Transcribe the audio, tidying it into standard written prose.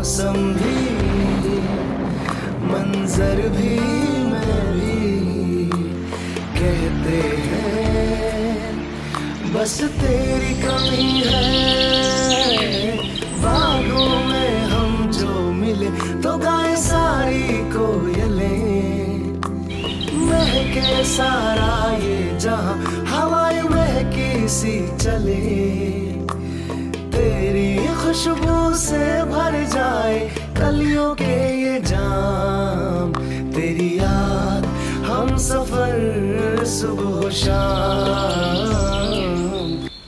मौसम भी, मंजर भी, मैं भी कहते हैं बस तेरी कमी है। बागों में हम जो मिले तो गाए सारी कोयलें, महके सारा ये जहां, हवाएं महकी सी चले। तेरी खुशबू से भर जाए कलियों के ये जाम, तेरी याद हम सफर सुबह शाम।